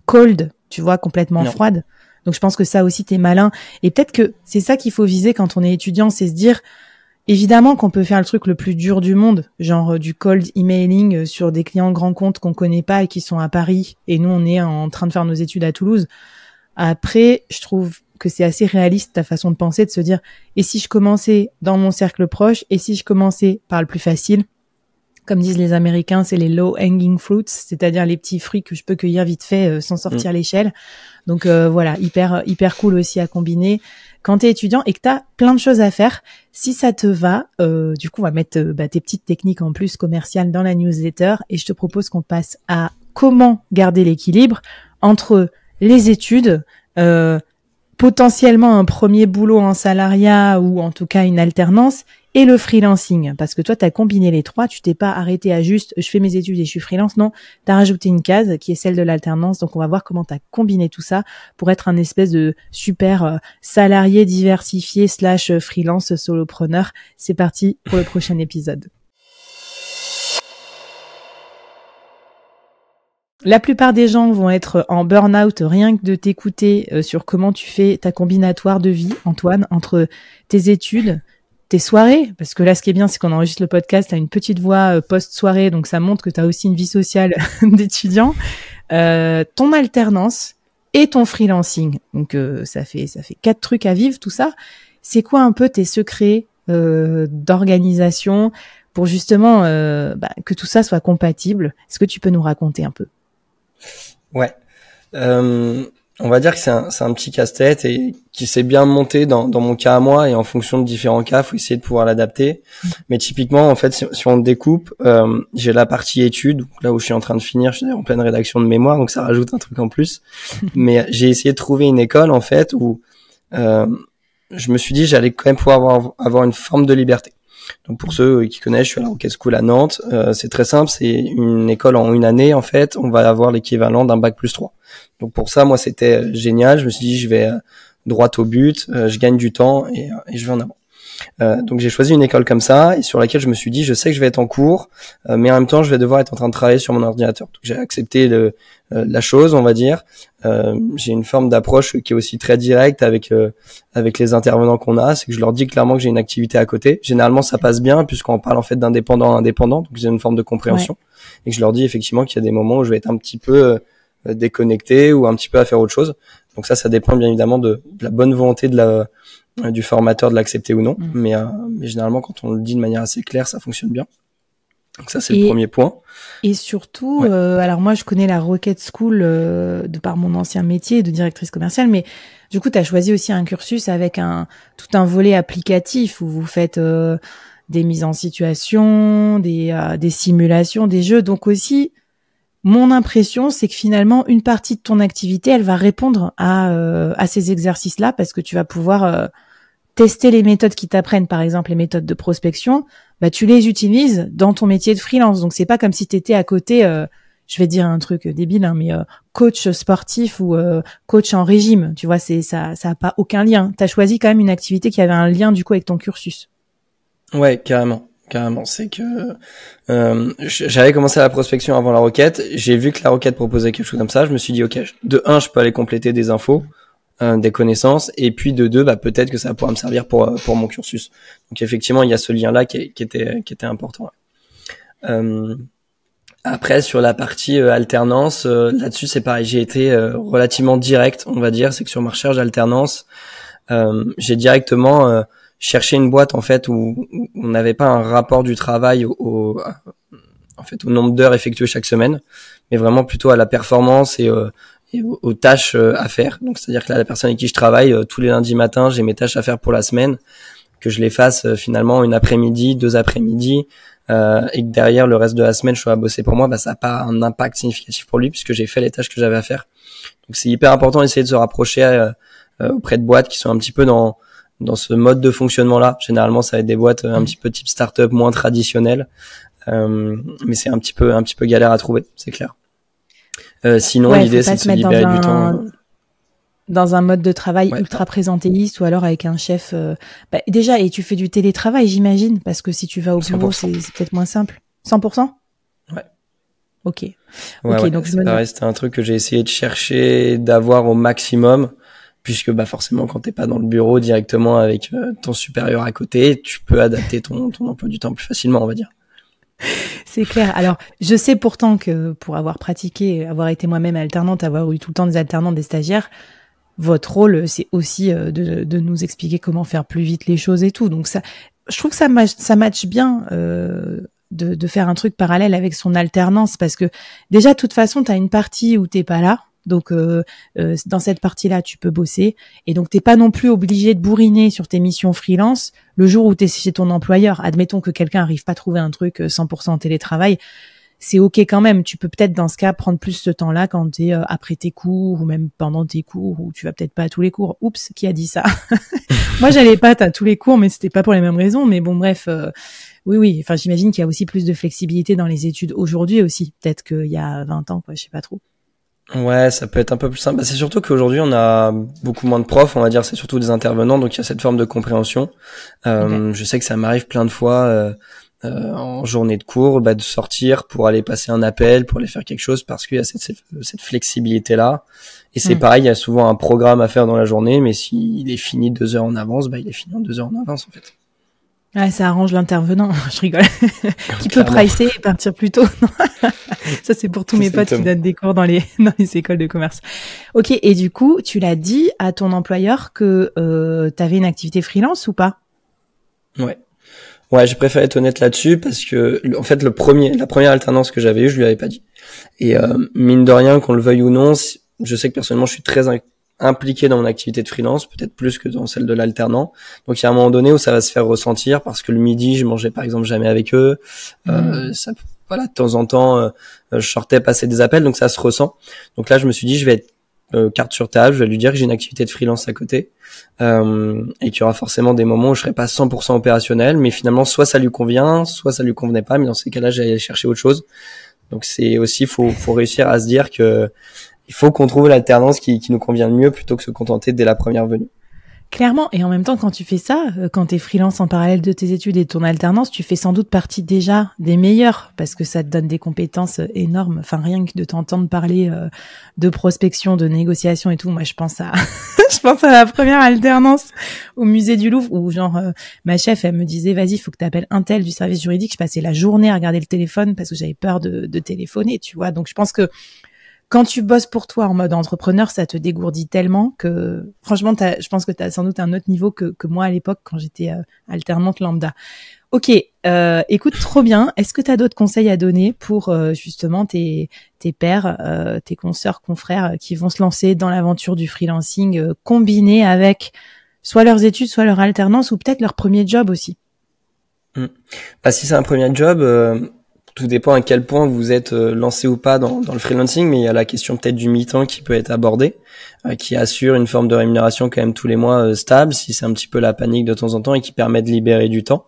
cold, tu vois, complètement Non. froide. Donc je pense que ça aussi t'es malin. Et peut-être que c'est ça qu'il faut viser quand on est étudiant, c'est se dire, évidemment qu'on peut faire le truc le plus dur du monde, genre du cold emailing sur des clients grands comptes qu'on connaît pas et qui sont à Paris, et nous on est en train de faire nos études à Toulouse. Après, je trouve que c'est assez réaliste ta façon de penser, de se dire, et si je commençais dans mon cercle proche, et si je commençais par le plus facile, comme disent les Américains, c'est les low hanging fruits, c'est-à-dire les petits fruits que je peux cueillir vite fait sans sortir l'échelle. Donc voilà, hyper cool aussi à combiner. Quand t'es étudiant et que t'as plein de choses à faire, si ça te va, du coup on va mettre tes petites techniques en plus commerciales dans la newsletter, et je te propose qu'on passe à comment garder l'équilibre entre les études, potentiellement un premier boulot en salariat ou en tout cas une alternance, et le freelancing. Parce que toi, tu as combiné les trois, tu t'es pas arrêté à juste je fais mes études et je suis freelance. Non, tu as rajouté une case qui est celle de l'alternance. Donc on va voir comment tu as combiné tout ça pour être un espèce de super salarié diversifié / freelance solopreneur. C'est parti pour le prochain épisode. La plupart des gens vont être en burn-out rien que de t'écouter sur comment tu fais ta combinatoire de vie, Antoine, entre tes études, tes soirées, parce que là, ce qui est bien, c'est qu'on enregistre le podcast, t'as une petite voix post-soirée, donc ça montre que t'as aussi une vie sociale d'étudiant, ton alternance et ton freelancing. Donc ça fait 4 trucs à vivre, tout ça. C'est quoi un peu tes secrets d'organisation pour justement que tout ça soit compatible? Est-ce que tu peux nous raconter un peu? Ouais. On va dire que c'est un petit casse-tête et qui s'est bien monté dans mon cas à moi, et en fonction de différents cas, faut essayer de pouvoir l'adapter. Mais typiquement, en fait, si on découpe, j'ai la partie études, là où je suis en train de finir, je suis en pleine rédaction de mémoire, donc ça rajoute un truc en plus. Mais j'ai essayé de trouver une école, en fait, où je me suis dit j'allais quand même pouvoir avoir une forme de liberté. Donc pour ceux qui connaissent, je suis à la Rocket School à Nantes. C'est très simple, c'est une école en une année en fait. On va avoir l'équivalent d'un bac plus 3. Donc pour ça, moi c'était génial. Je me suis dit je vais droit au but, je gagne du temps et je vais en avant. Donc j'ai choisi une école comme ça et sur laquelle je me suis dit je sais que je vais être en cours, mais en même temps je vais devoir être en train de travailler sur mon ordinateur. Donc j'ai accepté la chose, on va dire. J'ai une forme d'approche qui est aussi très directe avec les intervenants qu'on a, c'est que je leur dis clairement que j'ai une activité à côté. Généralement ça passe bien puisqu'on parle en fait d'indépendant à indépendant, donc j'ai une forme de compréhension. Ouais. Et que je leur dis effectivement qu'il y a des moments où je vais être un petit peu déconnecté ou un petit peu à faire autre chose. Donc ça dépend bien évidemment de la bonne volonté du formateur de l'accepter ou non, mais généralement quand on le dit de manière assez claire, ça fonctionne bien. Donc ça c'est le premier point. Et surtout, alors moi je connais la Rocket School de par mon ancien métier de directrice commerciale, mais du coup tu as choisi aussi un cursus avec tout un volet applicatif où vous faites des mises en situation, des simulations, des jeux. Donc aussi, mon impression, c'est que finalement, une partie de ton activité, elle va répondre à ces exercices-là parce que tu vas pouvoir tester les méthodes qui t'apprennent, par exemple les méthodes de prospection, tu les utilises dans ton métier de freelance. Donc c'est pas comme si tu étais à côté, je vais dire un truc débile, mais coach sportif ou coach en régime. Tu vois, ça a pas aucun lien. Tu as choisi quand même une activité qui avait un lien du coup avec ton cursus. Ouais, carrément. C'est que j'avais commencé la prospection avant la Rocket. J'ai vu que la Rocket proposait quelque chose comme ça. Je me suis dit ok, de 1, je peux aller compléter des infos, des connaissances, et puis de 2, peut-être que ça va pouvoir me servir pour mon cursus. Donc effectivement, il y a ce lien-là qui était important. Après, sur la partie alternance, là-dessus c'est pareil. J'ai été relativement direct, on va dire. C'est que sur ma recherche d'alternance, j'ai directement chercher une boîte en fait où on n'avait pas un rapport du travail au nombre d'heures effectuées chaque semaine, mais vraiment plutôt à la performance et aux tâches à faire. Donc c'est-à-dire que là, la personne avec qui je travaille, tous les lundis matins, j'ai mes tâches à faire pour la semaine, que je les fasse finalement une après-midi, 2 après-midi, et que derrière le reste de la semaine je sois à bosser pour moi, ça n'a pas un impact significatif pour lui puisque j'ai fait les tâches que j'avais à faire. Donc c'est hyper important d'essayer de se rapprocher auprès de boîtes qui sont un petit peu dans ce mode de fonctionnement-là. Généralement, ça va être des boîtes un petit peu type start-up, moins traditionnelles, mais c'est un petit peu galère à trouver, c'est clair. Sinon, l'idée c'est de se libérer du temps. Dans un mode de travail ultra présentéiste ou alors avec un chef. Déjà, et tu fais du télétravail, j'imagine, parce que si tu vas au bureau, c'est peut-être moins simple. 100%? Ok. Ouais, Ok, ouais, donc je c'est me demande. pareil, c'était un truc que j'ai essayé de chercher d'avoir au maximum, puisque bah forcément quand t'es pas dans le bureau directement avec ton supérieur à côté, tu peux adapter ton emploi du temps plus facilement, on va dire. C'est clair. Alors, je sais pourtant que pour avoir pratiqué, avoir été moi-même alternante, avoir eu tout le temps des alternants, des stagiaires, votre rôle, c'est aussi de nous expliquer comment faire plus vite les choses et tout. Donc ça, je trouve que ça match bien de faire un truc parallèle avec son alternance parce que déjà, de toute façon, tu as une partie où t'es pas là. Donc dans cette partie-là, tu peux bosser et donc t'es pas non plus obligé de bourriner sur tes missions freelance le jour où t'es chez ton employeur. Admettons que quelqu'un arrive pas à trouver un truc 100% en télétravail, c'est ok quand même. Tu peux peut-être dans ce cas prendre plus ce temps-là quand t'es après tes cours ou même pendant tes cours ou tu vas peut-être pas à tous les cours. Oups, qui a dit ça? Moi, j'allais pas à tous les cours, mais c'était pas pour les mêmes raisons. Mais bon, bref, oui. Enfin, j'imagine qu'il y a aussi plus de flexibilité dans les études aujourd'hui aussi. Peut-être qu'il y a 20 ans, quoi, je sais pas trop. Ouais, ça peut être un peu plus simple. Bah, c'est surtout qu'aujourd'hui, on a beaucoup moins de profs, on va dire, c'est surtout des intervenants, donc il y a cette forme de compréhension. Okay. Je sais que ça m'arrive plein de fois en journée de cours, bah, de sortir pour aller passer un appel, pour aller faire quelque chose, parce qu'il y a cette flexibilité-là. Et c'est pareil, il y a souvent un programme à faire dans la journée, mais s'il est fini 2 heures en avance, bah, il est fini en 2 heures en avance, en fait. Ouais, ça arrange l'intervenant. Je rigole. Qui peut Clairement. pricer et partir plus tôt. Ça, c'est pour tous mes potes qui Exactement. donnent des cours dans les écoles de commerce. Ok. Et du coup, tu l'as dit à ton employeur que t'avais une activité freelance ou pas? Ouais. Ouais, j'ai préféré être honnête là-dessus parce que, en fait, la première alternance que j'avais eue, je lui avais pas dit. Et mine de rien, qu'on le veuille ou non, je sais que personnellement, je suis très impliqué dans mon activité de freelance, peut-être plus que dans celle de l'alternant. Donc, il y a un moment donné où ça va se faire ressentir parce que le midi, je mangeais par exemple jamais avec eux. Voilà, de temps en temps, je sortais passer des appels, donc ça se ressent. Donc là, je me suis dit, je vais être carte sur table, je vais lui dire que j'ai une activité de freelance à côté et qu'il y aura forcément des moments où je serai pas 100% opérationnel, mais finalement soit ça lui convient, soit ça lui convenait pas, mais dans ces cas-là j'allais chercher autre chose. Donc c'est aussi faut réussir à se dire que il faut qu'on trouve l'alternance qui nous convient le mieux plutôt que se contenter dès la première venue. Clairement, et en même temps, quand tu fais ça, quand t'es freelance en parallèle de tes études et de ton alternance, tu fais sans doute partie déjà des meilleurs, parce que ça te donne des compétences énormes. Enfin, rien que de t'entendre parler de prospection, de négociation et tout, moi je pense à, je pense à la première alternance au musée du Louvre, où genre ma chef, elle me disait, vas-y, faut que t'appelles un tel du service juridique. Je passais la journée à regarder le téléphone parce que j'avais peur de téléphoner, tu vois. Donc je pense que quand tu bosses pour toi en mode entrepreneur, ça te dégourdit tellement que, franchement, je pense que tu as sans doute un autre niveau que moi à l'époque quand j'étais alternante lambda. Ok, écoute, trop bien. Est-ce que tu as d'autres conseils à donner pour justement tes pairs, tes consoeurs, confrères qui vont se lancer dans l'aventure du freelancing combiné avec soit leurs études, soit leur alternance ou peut-être leur premier job aussi? Bah, si c'est un premier job, tout dépend à quel point vous êtes lancé ou pas dans le freelancing, mais il y a la question peut-être du mi-temps qui peut être abordée, qui assure une forme de rémunération quand même tous les mois stable, si c'est un petit peu la panique de temps en temps et qui permet de libérer du temps.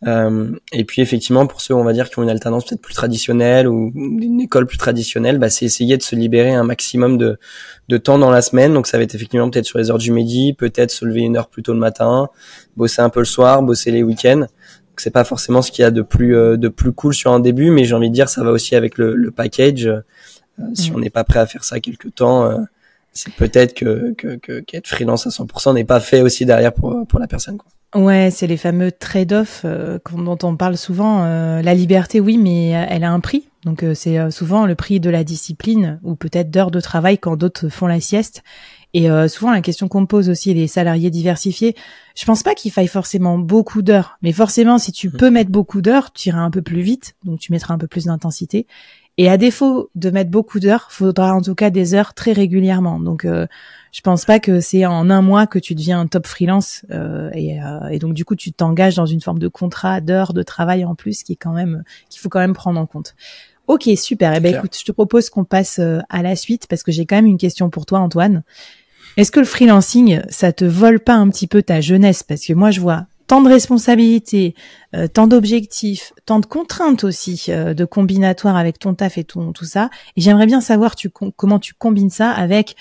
Et puis effectivement, pour ceux, on va dire, qui ont une alternance peut-être plus traditionnelle ou une école plus traditionnelle, bah, c'est essayer de se libérer un maximum de temps dans la semaine. Donc ça va être effectivement peut-être sur les heures du midi, peut-être se lever 1 heure plus tôt le matin, bosser un peu le soir, bosser les week-ends. Donc c'est pas forcément ce qu'il y a de plus cool sur un début, mais j'ai envie de dire ça va aussi avec le package. Si on n'est pas prêt à faire ça quelque temps, c'est peut-être qu'être freelance à 100% n'est pas fait aussi derrière pour la personne, quoi. Ouais, c'est les fameux trade-off dont on parle souvent. La liberté, oui, mais elle a un prix. Donc c'est souvent le prix de la discipline ou peut-être d'heures de travail quand d'autres font la sieste. Et souvent la question qu'on me pose aussi les salariés diversifiés, je pense pas qu'il faille forcément beaucoup d'heures, mais forcément si tu peux mettre beaucoup d'heures, tu iras un peu plus vite, donc tu mettras un peu plus d'intensité. Et à défaut de mettre beaucoup d'heures, faudra en tout cas des heures très régulièrement. Donc je pense pas que c'est en un mois que tu deviens un top freelance et donc du coup tu t'engages dans une forme de contrat d'heures de travail en plus qui est quand même qu'il faut quand même prendre en compte. Ok, super. Eh ben écoute, je te propose qu'on passe à la suite parce que j'ai quand même une question pour toi, Antoine. Est-ce que le freelancing, ça te vole pas un petit peu ta jeunesse? Parce que moi, je vois tant de responsabilités, tant d'objectifs, tant de contraintes aussi, de combinatoire avec ton taf et tout ça. Et j'aimerais bien savoir comment tu combines ça avec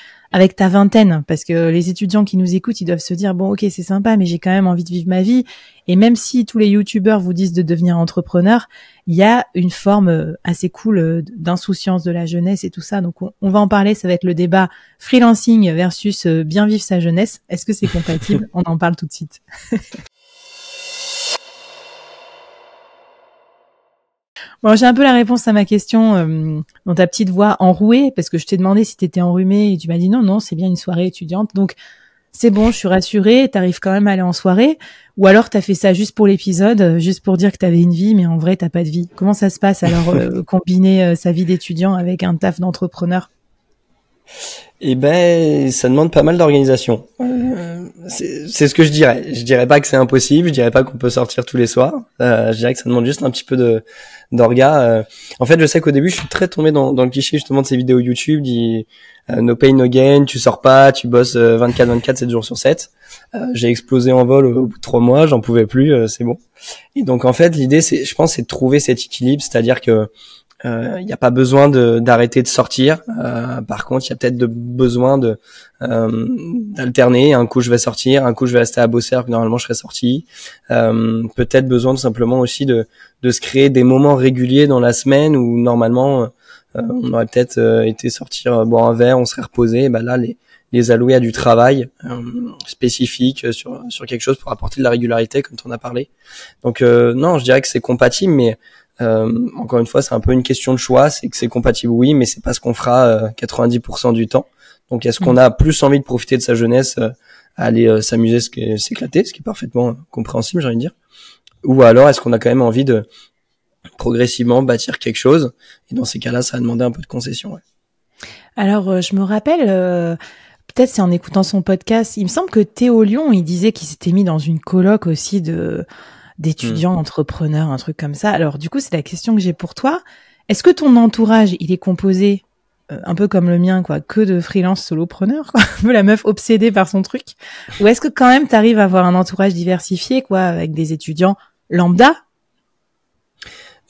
ta vingtaine, parce que les étudiants qui nous écoutent, ils doivent se dire bon, ok, c'est sympa, mais j'ai quand même envie de vivre ma vie. Et même si tous les youtubeurs vous disent de devenir entrepreneur, il y a une forme assez cool d'insouciance de la jeunesse et tout ça. Donc on va en parler. Ça va être le débat freelancing versus bien vivre sa jeunesse. Est-ce que c'est compatible? On en parle tout de suite. Bon, j'ai un peu la réponse à ma question dans ta petite voix enrouée, parce que je t'ai demandé si t'étais enrhumée et tu m'as dit non, c'est bien une soirée étudiante. Donc, c'est bon, je suis rassurée, t'arrives quand même à aller en soirée. Ou alors, t'as fait ça juste pour l'épisode, juste pour dire que t'avais une vie, mais en vrai, t'as pas de vie. Comment ça se passe alors, combiner sa vie d'étudiant avec un taf d'entrepreneur? Eh ben, ça demande pas mal d'organisation. C'est ce que je dirais. Je dirais pas que c'est impossible. Je dirais pas qu'on peut sortir tous les soirs. Je dirais que ça demande juste un petit peu d'orga. En fait, je sais qu'au début, je suis très tombé dans le cliché justement de ces vidéos YouTube. No pain, no gain. Tu sors pas, tu bosses 24/24, 7 jours sur 7. J'ai explosé en vol au bout de 3 mois. J'en pouvais plus. C'est bon. Et donc, en fait, l'idée, je pense, c'est de trouver cet équilibre. C'est-à-dire que il n'y a pas besoin d'arrêter de sortir. Par contre, il y a peut-être besoin d'alterner. Un coup, je vais sortir, un coup, je vais rester à bosser alors que normalement, je serais sorti. Peut-être besoin tout simplement aussi de se créer des moments réguliers dans la semaine où normalement, on aurait peut-être été sortir boire un verre, on serait reposé. Et ben là, les allouer à du travail spécifique sur quelque chose pour apporter de la régularité, comme tu en as parlé. Donc non, je dirais que c'est compatible, mais encore une fois, c'est un peu une question de choix. C'est que c'est compatible, oui, mais c'est pas ce qu'on fera 90% du temps. Donc, est-ce qu'on a plus envie de profiter de sa jeunesse, aller s'amuser, s'éclater, ce qui est parfaitement compréhensible, j'ai envie de dire, ou alors est-ce qu'on a quand même envie de progressivement bâtir quelque chose? Et dans ces cas-là, ça va demander un peu de concession. Ouais. Alors, je me rappelle, peut-être c'est en écoutant son podcast, il me semble que Théo Lyon, il disait qu'il s'était mis dans une coloc aussi d'étudiants entrepreneurs, un truc comme ça. Alors du coup, c'est la question que j'ai pour toi. Est-ce que ton entourage, il est composé un peu comme le mien, quoi, que de freelance solopreneurs, quoi, un peu la meuf obsédée par son truc, ou est-ce que quand même t'arrives à avoir un entourage diversifié, quoi, avec des étudiants lambda?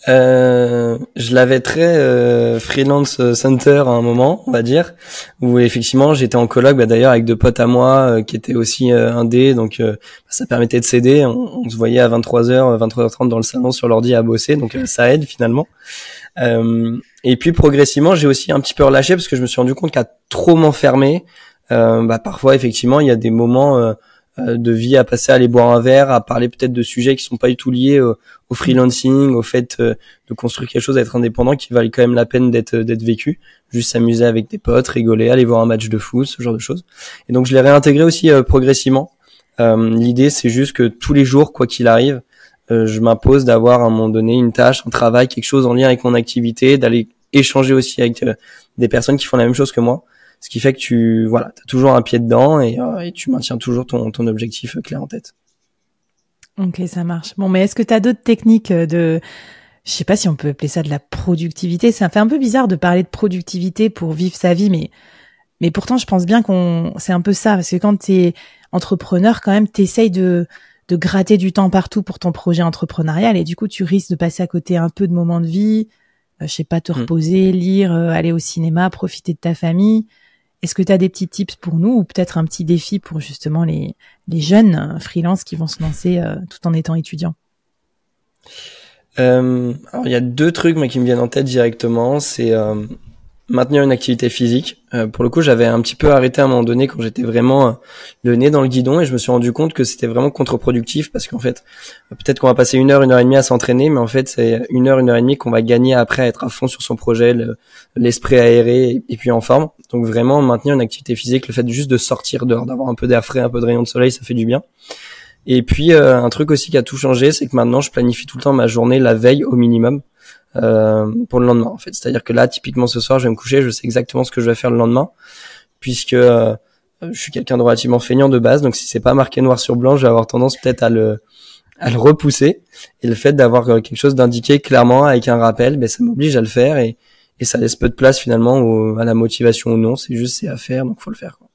Je l'avais très freelance center à un moment, on va dire, où effectivement j'étais en coloc, d'ailleurs avec deux potes à moi qui étaient aussi indés, donc ça permettait de s'aider. On se voyait à 23h, 23h30 dans le salon sur l'ordi à bosser, donc ça aide finalement. Et puis progressivement, j'ai aussi un petit peu relâché parce que je me suis rendu compte qu'à trop m'enfermer, parfois effectivement il y a des moments de vie à passer à aller boire un verre, à parler peut-être de sujets qui sont pas du tout liés au freelancing, au fait de construire quelque chose, d'être indépendant, qui valent quand même la peine d'être vécu. Juste s'amuser avec des potes, rigoler, aller voir un match de foot, ce genre de choses. Et donc je l'ai réintégré aussi progressivement. L'idée c'est juste que tous les jours, quoi qu'il arrive, je m'impose d'avoir à un moment donné une tâche, un travail, quelque chose en lien avec mon activité, d'aller échanger aussi avec des personnes qui font la même chose que moi. Ce qui fait que t'as toujours un pied dedans et tu maintiens toujours ton objectif clair en tête. Ok, ça marche. Bon, mais est-ce que tu as d'autres techniques je sais pas si on peut appeler ça de la productivité. Ça fait un peu bizarre de parler de productivité pour vivre sa vie, mais pourtant, je pense bien c'est un peu ça. Parce que quand t'es entrepreneur, quand même, t'essayes de gratter du temps partout pour ton projet entrepreneurial et du coup, tu risques de passer à côté un peu de moments de vie. Je sais pas, te reposer, lire, aller au cinéma, profiter de ta famille. Est-ce que tu as des petits tips pour nous ou peut-être un petit défi pour justement les jeunes freelance qui vont se lancer tout en étant étudiants? Alors il y a deux trucs qui me viennent en tête directement, c'est maintenir une activité physique. Pour le coup, j'avais un petit peu arrêté à un moment donné quand j'étais vraiment le nez dans le guidon et je me suis rendu compte que c'était vraiment contre-productif parce qu'en fait, peut-être qu'on va passer 1 heure, 1 heure et demie à s'entraîner, mais en fait, c'est 1 heure, 1 heure et demie qu'on va gagner après à être à fond sur son projet, l'esprit aéré et puis en forme. Donc vraiment, maintenir une activité physique, le fait juste de sortir dehors, d'avoir un peu d'air frais, un peu de rayon de soleil, ça fait du bien. Et puis, un truc aussi qui a tout changé, c'est que maintenant, je planifie tout le temps ma journée la veille au minimum. Pour le lendemain en fait, c'est-à-dire que là typiquement ce soir je vais me coucher, je sais exactement ce que je vais faire le lendemain puisque je suis quelqu'un de relativement feignant de base, donc si c'est pas marqué noir sur blanc je vais avoir tendance peut-être à le repousser, et le fait d'avoir quelque chose d'indiqué clairement avec un rappel, ça m'oblige à le faire et ça laisse peu de place finalement à la motivation ou non, c'est à faire, donc faut le faire quoi.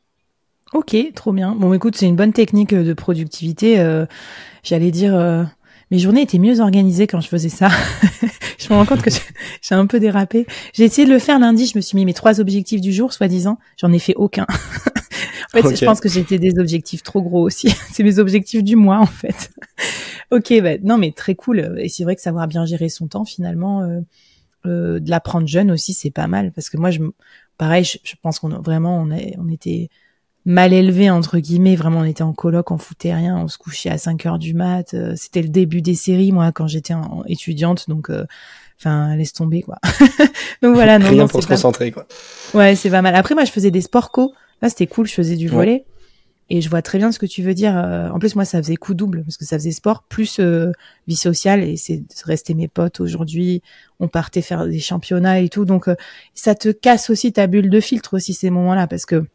Ok, trop bien. Bon, écoute, c'est une bonne technique de productivité. J'allais dire, mes journées étaient mieux organisées quand je faisais ça. Je me rends compte que j'ai un peu dérapé. J'ai essayé de le faire lundi. Je me suis mis mes 3 objectifs du jour, soi-disant. J'en ai fait aucun. En fait, je pense que j'étais des objectifs trop gros aussi. C'est mes objectifs du mois, en fait. Ok, bah, non, mais très cool. Et c'est vrai que savoir bien gérer son temps, finalement, de l'apprendre jeune aussi, c'est pas mal. Parce que moi, pareil, je pense on était mal élevés, entre guillemets. Vraiment, on était en coloc, on foutait rien. On se couchait à 5 heures du mat. C'était le début des séries, moi, quand j'étais étudiante. Donc, enfin, laisse tomber, quoi. Donc voilà, non, Rien non, pour se concentrer, quoi. Ouais, c'est pas mal. Après, moi, je faisais des sports co. Là, c'était cool. Je faisais du volley. Et je vois très bien ce que tu veux dire. En plus, moi, ça faisait coup double parce que ça faisait sport plus vie sociale et c'est resté mes potes aujourd'hui. On partait faire des championnats et tout. Donc, ça te casse aussi ta bulle de filtre aussi ces moments-là parce que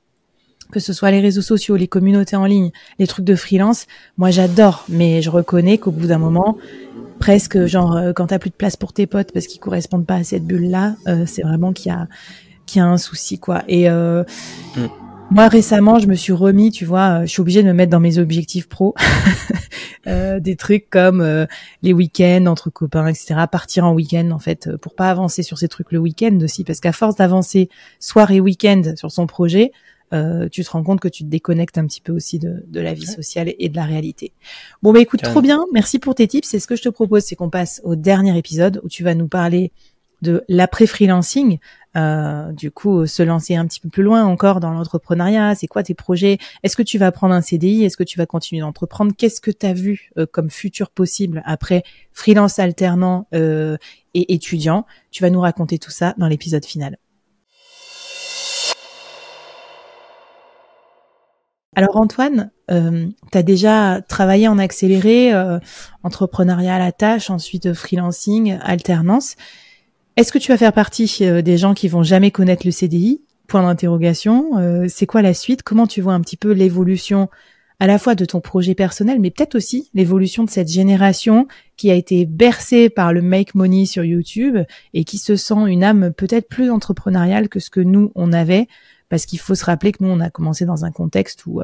ce soit les réseaux sociaux, les communautés en ligne, les trucs de freelance, moi, j'adore. Mais je reconnais qu'au bout d'un moment, presque genre quand t'as plus de place pour tes potes parce qu'ils correspondent pas à cette bulle-là, c'est vraiment qu'il y a un souci, quoi. Et moi, récemment, je me suis remis, tu vois, je suis obligée de me mettre dans mes objectifs pro, des trucs comme les week-ends entre copains, etc. Partir en week-end, en fait, pour pas avancer sur ces trucs le week-end aussi, parce qu'à force d'avancer soir et week-end sur son projet, tu te rends compte que tu te déconnectes un petit peu aussi de la vie sociale et de la réalité. Bon, bah écoute, trop bien, merci pour tes tips. Et ce que je te propose, c'est qu'on passe au dernier épisode où tu vas nous parler de l'après-freelancing. Du coup, se lancer un petit peu plus loin encore dans l'entrepreneuriat. C'est quoi tes projets? Est-ce que tu vas prendre un CDI? Est-ce que tu vas continuer d'entreprendre? Qu'est-ce que tu as vu comme futur possible après freelance alternant et étudiant? Tu vas nous raconter tout ça dans l'épisode final. Alors Antoine, tu as déjà travaillé en accéléré, entrepreneuriat à la tâche, ensuite freelancing, alternance. Est-ce que tu vas faire partie des gens qui vont jamais connaître le CDI? Point d'interrogation. C'est quoi la suite? Comment tu vois un petit peu l'évolution à la fois de ton projet personnel, mais peut-être aussi l'évolution de cette génération qui a été bercée par le make money sur YouTube et qui se sent une âme peut-être plus entrepreneuriale que ce que nous, on avait, parce qu'il faut se rappeler que nous, on a commencé dans un contexte où...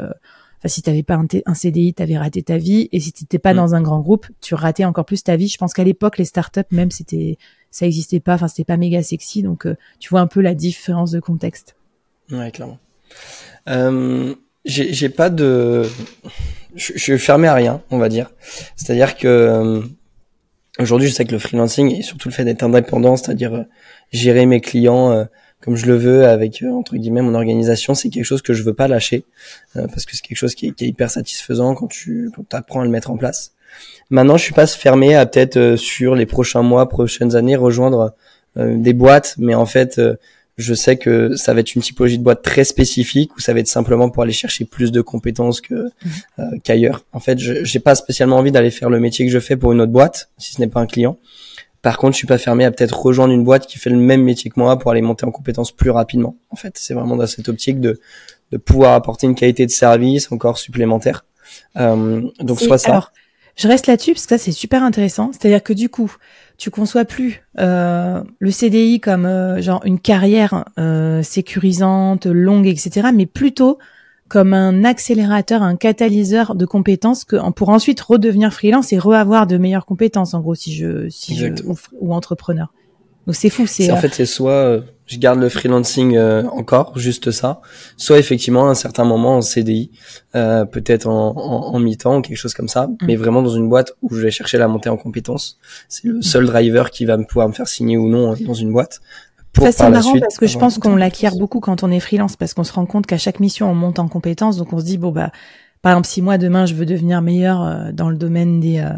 si t'avais pas un CDI, t'avais raté ta vie. Et si t'étais pas dans un grand groupe, tu ratais encore plus ta vie. Je pense qu'à l'époque, les startups, même, ça existait pas. Enfin, c'était pas méga sexy. Donc, tu vois un peu la différence de contexte. Ouais, clairement. J'ai pas de... Je suis fermé à rien, on va dire. C'est-à-dire que aujourd'hui, je sais que le freelancing et surtout le fait d'être indépendant, c'est-à-dire gérer mes clients comme je le veux avec entre guillemets mon organisation, c'est quelque chose que je veux pas lâcher parce que c'est quelque chose qui est hyper satisfaisant quand tu apprends à le mettre en place. Maintenant, je suis pas fermé à peut-être sur les prochains mois, prochaines années rejoindre des boîtes, mais en fait je sais que ça va être une typologie de boîte très spécifique où ça va être simplement pour aller chercher plus de compétences qu'ailleurs. En fait, j'ai pas spécialement envie d'aller faire le métier que je fais pour une autre boîte si ce n'est pas un client. Par contre, je suis pas fermé à peut-être rejoindre une boîte qui fait le même métier que moi pour aller monter en compétences plus rapidement. En fait, c'est vraiment dans cette optique de pouvoir apporter une qualité de service encore supplémentaire. Donc soit ça. Alors, je reste là-dessus parce que ça c'est super intéressant. C'est-à-dire que du coup, tu conçois plus le CDI comme genre une carrière sécurisante, longue, etc., mais plutôt comme un accélérateur, un catalyseur de compétences pour ensuite redevenir freelance et reavoir de meilleures compétences, en gros, ou entrepreneur. Donc c'est fou. En fait, c'est soit je garde le freelancing encore, juste ça, soit effectivement à un certain moment en CDI, peut-être en mi-temps ou quelque chose comme ça, mais vraiment dans une boîte où je vais chercher la montée en compétences. C'est le seul driver qui va pouvoir me faire signer ou non dans une boîte. Ça c'est marrant parce que je pense qu'on l'acquiert beaucoup quand on est freelance parce qu'on se rend compte qu'à chaque mission on monte en compétences, donc on se dit bon bah par exemple si moi demain je veux devenir meilleur dans le domaine des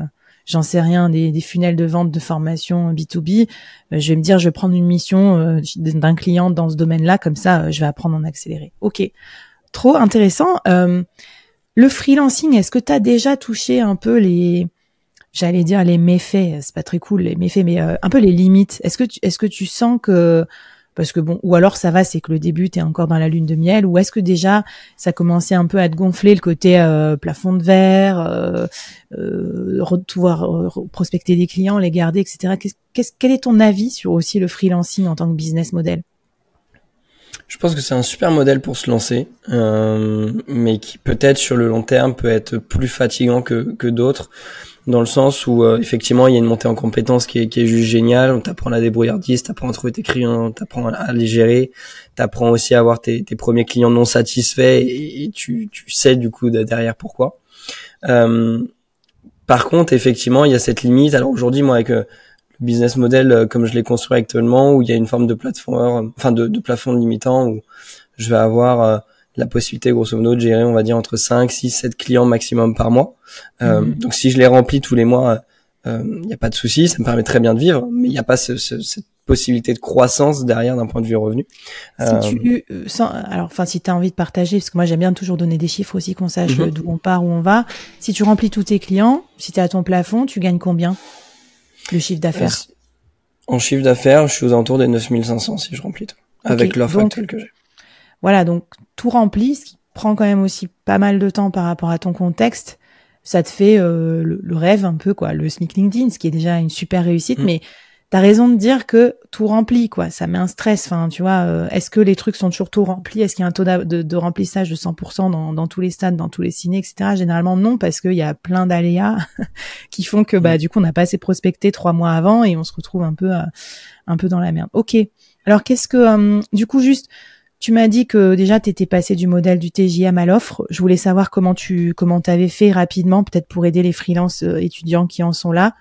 j'en sais rien des funnels de vente de formation B2B, je vais me dire je vais prendre une mission d'un client dans ce domaine-là, comme ça je vais apprendre en accéléré. OK. Trop intéressant. Le freelancing, est-ce que tu as déjà touché un peu j'allais dire les méfaits, c'est pas très cool les méfaits, mais un peu les limites. Est-ce que tu sens que, parce que bon, ou alors ça va, c'est que le début t'es encore dans la lune de miel, ou est-ce que déjà ça commençait un peu à te gonfler le côté plafond de verre, pouvoir prospecter des clients, les garder, etc. Quel est ton avis sur aussi le freelancing en tant que business model? Je pense que c'est un super modèle pour se lancer, mais qui peut-être sur le long terme peut être plus fatigant que d'autres, dans le sens où effectivement il y a une montée en compétences qui est juste géniale. On t'apprend la débrouillardise, t'apprends à trouver tes clients, t'apprends à les gérer, t'apprends aussi à avoir tes premiers clients non satisfaits et tu sais du coup derrière pourquoi. Par contre, effectivement, il y a cette limite. Alors aujourd'hui, moi, avec le business model comme je l'ai construit actuellement, où il y a une forme de plateforme, enfin de plafond limitant, où je vais avoir la possibilité, grosso modo, de gérer, on va dire, entre 5, 6, 7 clients maximum par mois. Donc si je les remplis tous les mois, il n'y a pas de souci, ça me permet très bien de vivre, mais il n'y a pas cette possibilité de croissance derrière d'un point de vue revenu. Si tu as envie de partager, parce que moi j'aime bien toujours donner des chiffres aussi, qu'on sache d'où on part, où on va. Si tu remplis tous tes clients, si tu es à ton plafond, tu gagnes combien le chiffre d'affaires? En chiffre d'affaires, je suis aux alentours des 9500 si je remplis tout, avec l'offre actuelle que j'ai. Voilà, donc tout rempli, ce qui prend quand même aussi pas mal de temps par rapport à ton contexte, ça te fait le rêve un peu, quoi, le SMIC LinkedIn, ce qui est déjà une super réussite, mais t'as raison de dire que tout rempli, quoi, ça met un stress. Enfin, tu vois, est-ce que les trucs sont toujours tout remplis? Est-ce qu'il y a un taux de remplissage de 100% dans tous les stades, dans tous les cinés, etc. Généralement, non, parce qu'il y a plein d'aléas qui font que, du coup, on n'a pas assez prospecté 3 mois avant et on se retrouve un peu dans la merde. Ok. Alors, qu'est-ce que, du coup, juste, tu m'as dit que déjà, t'étais passé du modèle du TJM à l'offre. Je voulais savoir comment t'avais fait rapidement, peut-être pour aider les freelances étudiants qui en sont là.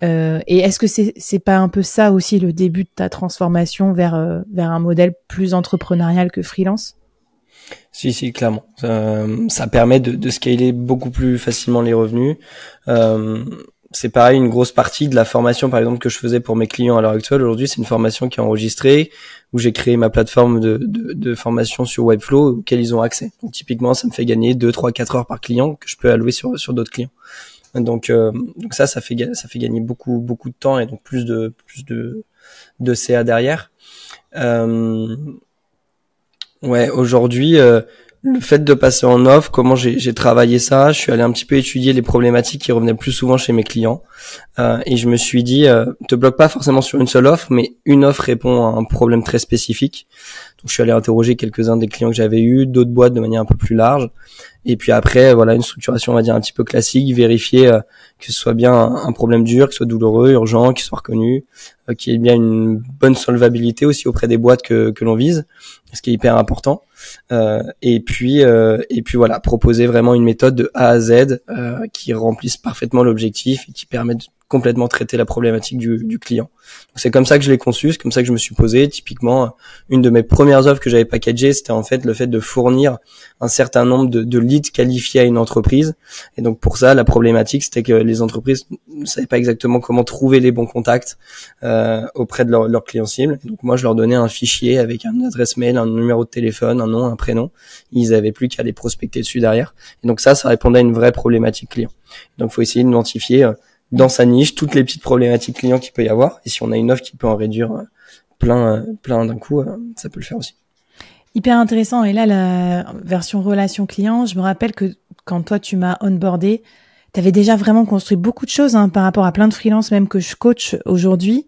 Et est-ce que c'est pas un peu ça aussi le début de ta transformation vers un modèle plus entrepreneurial que freelance? Si, clairement. Ça permet de scaler beaucoup plus facilement les revenus. C'est pareil, une grosse partie de la formation, par exemple, que je faisais pour mes clients à l'heure actuelle, aujourd'hui, c'est une formation qui est enregistrée, où j'ai créé ma plateforme de formation sur Webflow, auquel ils ont accès. Donc, typiquement, ça me fait gagner 2, 3, 4 heures par client que je peux allouer sur d'autres clients. Donc ça fait gagner beaucoup de temps et donc plus de CA derrière. Aujourd'hui, le fait de passer en offre, comment j'ai travaillé ça, je suis allé un petit peu étudier les problématiques qui revenaient le plus souvent chez mes clients, et je me suis dit, te bloque pas forcément sur une seule offre, mais une offre répond à un problème très spécifique. Donc je suis allé interroger quelques-uns des clients que j'avais eu, d'autres boîtes de manière un peu plus large, et puis après voilà une structuration on va dire un petit peu classique, vérifier que ce soit bien un problème dur, que ce soit douloureux, urgent, qu'il soit reconnu, qu'il y ait bien une bonne solvabilité aussi auprès des boîtes que l'on vise, ce qui est hyper important. Et puis voilà, proposer vraiment une méthode de A à Z qui remplisse parfaitement l'objectif et qui permet de complètement traiter la problématique du client. Donc c'est comme ça que je l'ai conçu, c'est comme ça que je me suis posé. Typiquement, une de mes premières offres que j'avais packagées, c'était en fait le fait de fournir un certain nombre de leads qualifiés à une entreprise. Et donc pour ça, la problématique, c'était que les entreprises ne savaient pas exactement comment trouver les bons contacts auprès de leurs clients cibles. Et donc moi, je leur donnais un fichier avec une adresse mail, un numéro de téléphone, un nom, un prénom. Ils avaient plus qu'à les prospecter dessus derrière. Et donc ça répondait à une vraie problématique client. Donc il faut essayer d'identifier dans sa niche toutes les petites problématiques clients qu'il peut y avoir, et si on a une offre qui peut en réduire plein d'un coup, ça peut le faire aussi. Hyper intéressant. Et là, la version relation client, je me rappelle que quand toi tu m'as onboardé, tu avais déjà vraiment construit beaucoup de choses par rapport à plein de freelances même que je coach aujourd'hui.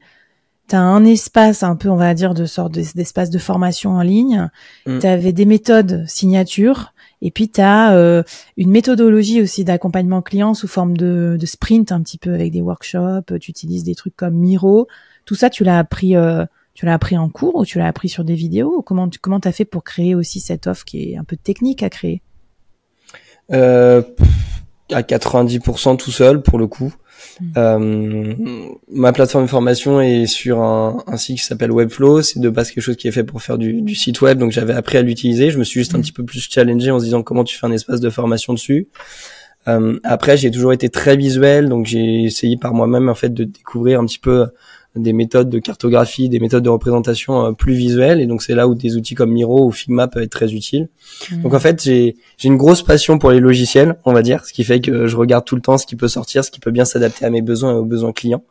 Tu as un espace un peu, on va dire, de sorte d'espace de formation en ligne. Tu avais des méthodes signature. Et puis, tu as une méthodologie aussi d'accompagnement client sous forme de sprint, un petit peu avec des workshops. Tu utilises des trucs comme Miro. Tout ça, tu l'as appris en cours ou tu l'as appris sur des vidéos? Comment t'as fait pour créer aussi cette offre qui est un peu technique à créer? À 90% tout seul, pour le coup. Ma plateforme de formation est sur un site qui s'appelle Webflow. C'est de base quelque chose qui est fait pour faire du site web, donc j'avais appris à l'utiliser. Je me suis juste un petit peu plus challengé en se disant comment tu fais un espace de formation dessus. Après, j'ai toujours été très visuel, donc j'ai essayé par moi-même en fait de découvrir un petit peu des méthodes de cartographie, des méthodes de représentation plus visuelles, et donc c'est là où des outils comme Miro ou Figma peuvent être très utiles. Donc en fait, j'ai une grosse passion pour les logiciels, on va dire, ce qui fait que je regarde tout le temps ce qui peut sortir, ce qui peut bien s'adapter à mes besoins et aux besoins clients,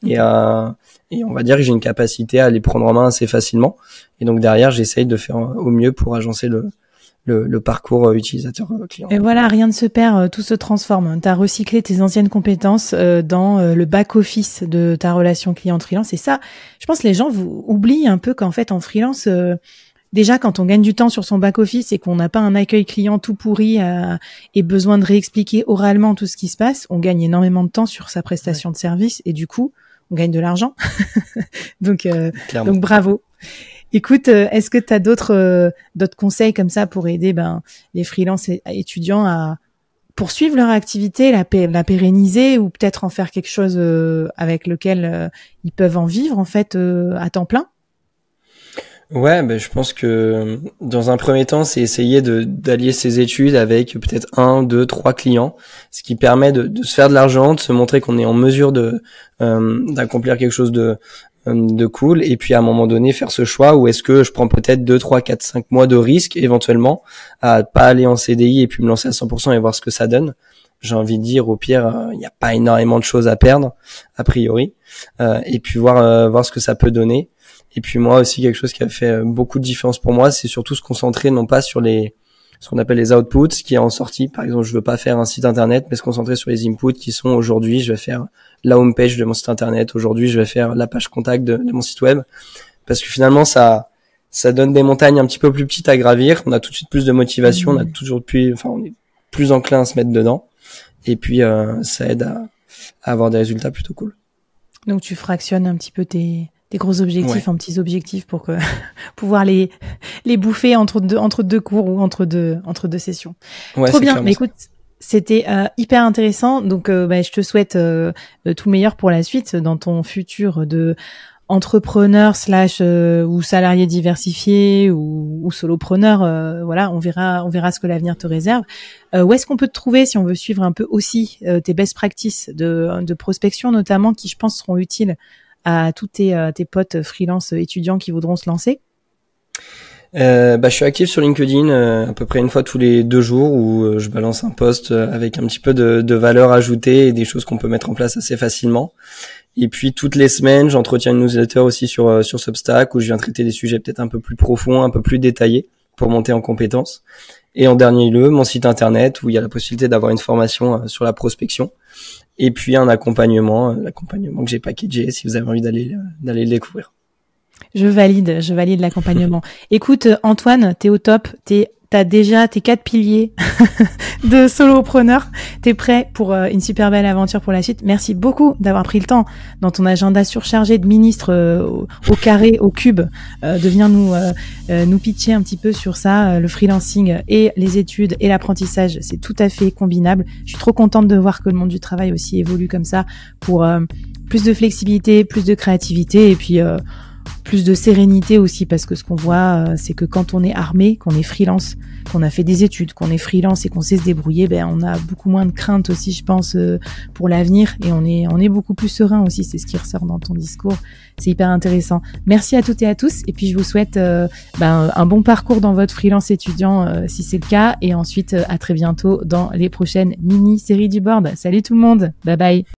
et on va dire que j'ai une capacité à les prendre en main assez facilement, et donc derrière j'essaye de faire au mieux pour agencer le parcours utilisateur client. Et voilà, rien ne se perd, tout se transforme. Tu as recyclé tes anciennes compétences dans le back-office de ta relation client-freelance. Et ça, je pense que les gens oublient un peu qu'en fait, en freelance, déjà, quand on gagne du temps sur son back-office et qu'on n'a pas un accueil client tout pourri et besoin de réexpliquer oralement tout ce qui se passe, on gagne énormément de temps sur sa prestation de service et du coup, on gagne de l'argent. donc bravo. Écoute, est-ce que tu as d'autres conseils comme ça pour aider les freelances étudiants à poursuivre leur activité, la pérenniser ou peut-être en faire quelque chose avec lequel ils peuvent en vivre en fait à temps plein? Ouais, je pense que dans un premier temps, c'est essayer d'allier ses études avec peut-être 1, 2, 3 clients, ce qui permet de se faire de l'argent, de se montrer qu'on est en mesure d'accomplir quelque chose de cool, et puis à un moment donné faire ce choix où est-ce que je prends peut-être 2, 3, 4, 5 mois de risque éventuellement à pas aller en CDI et puis me lancer à 100% et voir ce que ça donne. J'ai envie de dire, au pire, il n'y a pas énormément de choses à perdre a priori, et puis voir ce que ça peut donner. Et puis moi aussi, quelque chose qui a fait beaucoup de différence pour moi, c'est surtout se concentrer non pas sur ce qu'on appelle les outputs, ce qui est en sortie. Par exemple, je veux pas faire un site internet, mais se concentrer sur les inputs qui sont aujourd'hui, je vais faire la homepage de mon site internet. Aujourd'hui, je vais faire la page contact de mon site web. Parce que finalement, ça donne des montagnes un petit peu plus petites à gravir. On a tout de suite plus de motivation, on est plus enclin à se mettre dedans. Et puis, ça aide à avoir des résultats plutôt cool. Donc, tu fractionnes un petit peu tes gros objectifs en petits objectifs pour pouvoir les bouffer entre deux cours ou entre deux sessions. Ouais, trop bien. Mais écoute, c'était hyper intéressant. Donc, je te souhaite tout le meilleur pour la suite dans ton futur de entrepreneur / ou salarié diversifié ou solopreneur. Voilà, on verra ce que l'avenir te réserve. Où est-ce qu'on peut te trouver si on veut suivre un peu aussi tes best practices de prospection notamment, qui je pense seront utiles à tous tes potes freelance étudiants qui voudront se lancer? Je suis actif sur LinkedIn à peu près une fois tous les 2 jours où je balance un post avec un petit peu de valeur ajoutée et des choses qu'on peut mettre en place assez facilement. Et puis toutes les semaines, j'entretiens une newsletter aussi sur Substack où je viens traiter des sujets peut-être un peu plus profonds, un peu plus détaillés pour monter en compétences. Et en dernier lieu, mon site internet où il y a la possibilité d'avoir une formation sur la prospection. Et puis un l'accompagnement que j'ai packagé si vous avez envie d'aller le découvrir. Je valide l'accompagnement. Écoute, Antoine, t'es au top, t'as déjà tes 4 piliers de solopreneur. T'es prêt pour une super belle aventure pour la suite. Merci beaucoup d'avoir pris le temps dans ton agenda surchargé de ministre au carré, au cube, de venir nous pitcher un petit peu sur ça, le freelancing et les études et l'apprentissage. C'est tout à fait combinable. Je suis trop contente de voir que le monde du travail aussi évolue comme ça pour plus de flexibilité, plus de créativité et puis plus de sérénité aussi, parce que ce qu'on voit, c'est que quand on est armé, qu'on est freelance, qu'on a fait des études, qu'on est freelance et qu'on sait se débrouiller, on a beaucoup moins de crainte aussi, je pense, pour l'avenir, et on est beaucoup plus serein aussi. C'est ce qui ressort dans ton discours. C'est hyper intéressant. Merci à toutes et à tous, et puis je vous souhaite un bon parcours dans votre freelance étudiant si c'est le cas, et ensuite à très bientôt dans les prochaines mini-séries du board. Salut tout le monde, bye bye.